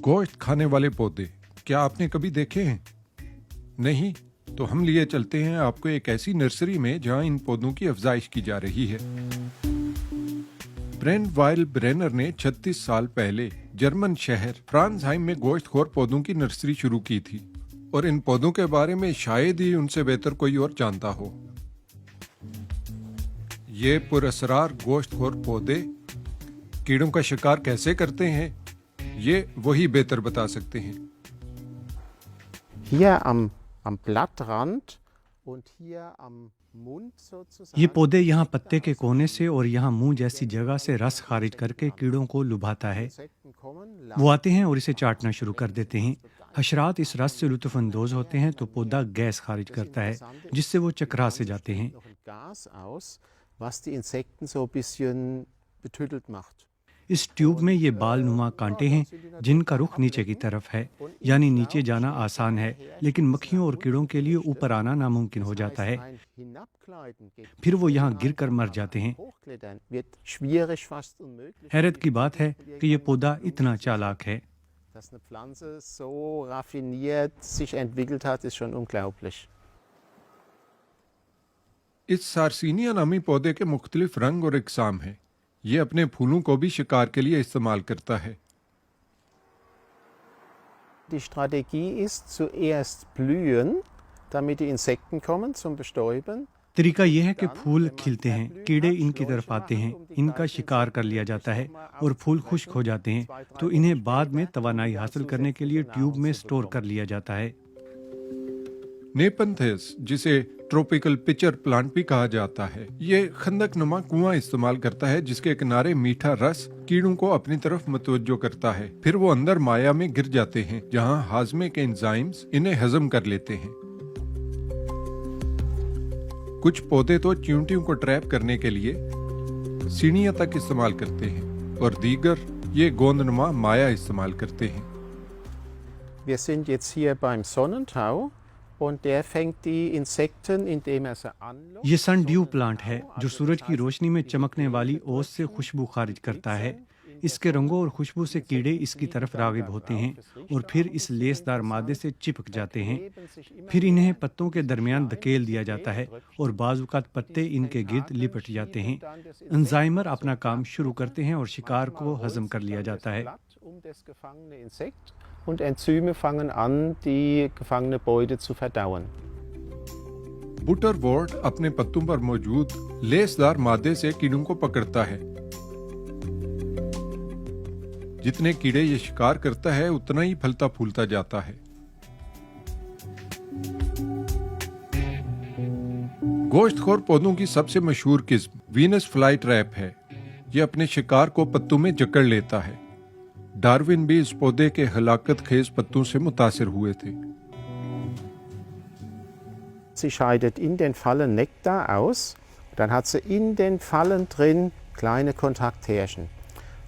गोश्त खाने वाले पौधे क्या आपने कभी देखे हैं? नहीं? तो हम लिए चलते हैं आपको एक ऐसी नर्सरी में जहां इन पौधों की अफजाइश की जा रही है। ब्रेंट वाइल ब्रेनर ने 36 साल पहले जर्मन शहर फ्रांसहाइम में गोश्तखोर पौधों की नर्सरी शुरू की थी और इन पौधों के बारे में शायद ही उनसे बेहतर कोई और जानता हो। ये पुरअसरार गोश्तखोर पौधे कीड़ों का शिकार कैसे करते हैं, ये वही बेहतर बता सकते हैं। Hier am Blattrand und hier am Mund sozusagen. ये पौधे यहाँ पत्ते के कोने से और यहाँ मुंह जैसी जगह से रस खारिज करके कीड़ों को लुभाता है। वो आते हैं और इसे चाटना शुरू कर देते हैं। हशरात इस रस से लुत्फअंदोज होते हैं तो पौधा गैस खारिज करता है जिससे वो चकरा से जाते हैं। Gas aus, was die Insekten so ein bisschen betüttelt macht. इस ट्यूब में ये बाल नुमा कांटे हैं जिनका रुख नीचे की तरफ है, यानी नीचे जाना आसान है, लेकिन मक्खियों और कीड़ों के लिए ऊपर आना नामुमकिन हो जाता है। फिर वो यहाँ गिर कर मर जाते हैं। हैरत की बात है कि ये पौधा इतना चालाक है। Dass eine Pflanze so raffiniert sich entwickelt hat, ist schon unglaublich. इस सार्सिनिया नामी पौधे के मुख्तलिफ रंग और इकसाम हैं। ये अपने फूलों को भी शिकार के लिए इस्तेमाल करता है। Die Strategie ist zuerst blühen, damit die Insekten kommen zum Bestäuben. तरीका यह है कि फूल खिलते हैं, कीड़े इनकी तरफ आते हैं, इनका शिकार कर लिया जाता है और फूल खुश्क हो जाते हैं तो इन्हें बाद में तवानाई हासिल करने के लिए ट्यूब में स्टोर कर लिया जाता है। नेपंथेस, जिसे ट्रॉपिकल पिचर प्लांट भी कहा जाता है, ये खंदक नुमा कुआं इस्तेमाल करता है जिसके किनारे मीठा रस कीड़ों को अपनी तरफ मतवज्जो करता है। फिर वो अंदर माया में गिर जाते हैं जहां हाजमे के एंजाइम्स इन्हें हजम कर लेते हैं। कुछ पौधे तो चींटियों को ट्रैप करने के लिए सीढ़ियां तक इस्तेमाल करते हैं और दीगर ये गोंदनुमा माया इस्तेमाल करते हैं। Wir sind jetzt hier beim Sonnentau und der fängt die Insekten, indem sie anlockt. ये सन ड्यू प्लांट है जो सूरज की रोशनी में चमकने वाली ओस से खुशबू खारिज करता है। इसके रंगों और खुशबू से कीड़े इसकी तरफ रागिब होते हैं और फिर इस लेसदार मादे से चिपक जाते हैं। फिर इन्हें पत्तों के दरमियान धकेल दिया जाता है और बाज़-औक़ात पत्ते इनके गिर्द लिपट जाते हैं। एंजाइमर अपना काम शुरू करते हैं और शिकार को हजम कर लिया जाता है। Und Enzyme fangen an, die gefangene Beute zu verdauen. बटरवॉर्ट अपने पत्तों पर मौजूद लेसदार मादे से कीड़ों को पकड़ता है। जितने कीड़े ये शिकार करता है उतना ही फलता फूलता जाता है। गोश्तखोर पौधों की सबसे मशहूर किस्म वीनस फ्लाई ट्रैप है। ये अपने शिकार को पत्तों में जकड़ लेता है। डार्विन भी इस पौधे के हलाकत खेज पत्तों से मुतासिर हुए थे। Sie scheidet in den Fallen Nektar aus, dann hat sie in den Fallen drin kleine Kontakthärchen.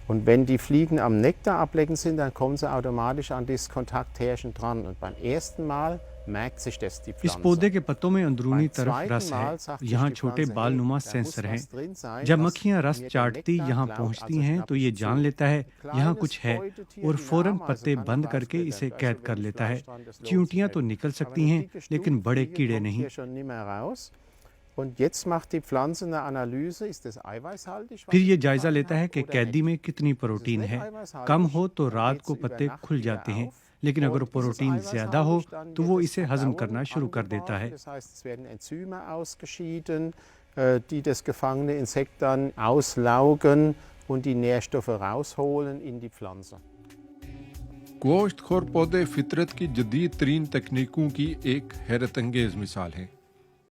Und wenn die Fliegen am Nektar ablecken sind, dann kommen sie automatisch an dieses Kontakthärchen dran. Und beim ersten Mal merkt sich das die Pflanze. इस पौधे के पत्तों में अंदरूनी तरफ रस है। यहाँ छोटे बाल नुमा सेंसर हैं। जब मक्खियाँ रस चाटती यहाँ पहुँचती हैं तो ये जान लेता है यहाँ कुछ है और फौरन पत्ते बंद करके इसे कैद कर लेता है। चींटियाँ तो निकल सकती हैं लेकिन बड़े कीड़े नहीं। Und jetzt macht die Pflanze eine Analyse, ist das eiweißhaltig? फिर ये जायजा लेता है कि कैदी में कितनी प्रोटीन है। कम हो तो रात को पत्ते खुल जाते हैं, लेकिन अगर प्रोटीन ज्यादा हो तो वो इसे हजम करना शुरू कर देता है। Das heißt, es werden Enzyme ausgeschieden, die das gefangene Insekt dann auslaugen und die Nährstoffe rausholen in die Pflanze. गोश्तखोर पौधे फितरत की जदीद तरीन तकनीकों की एक हैरत अंगेज मिसाल है।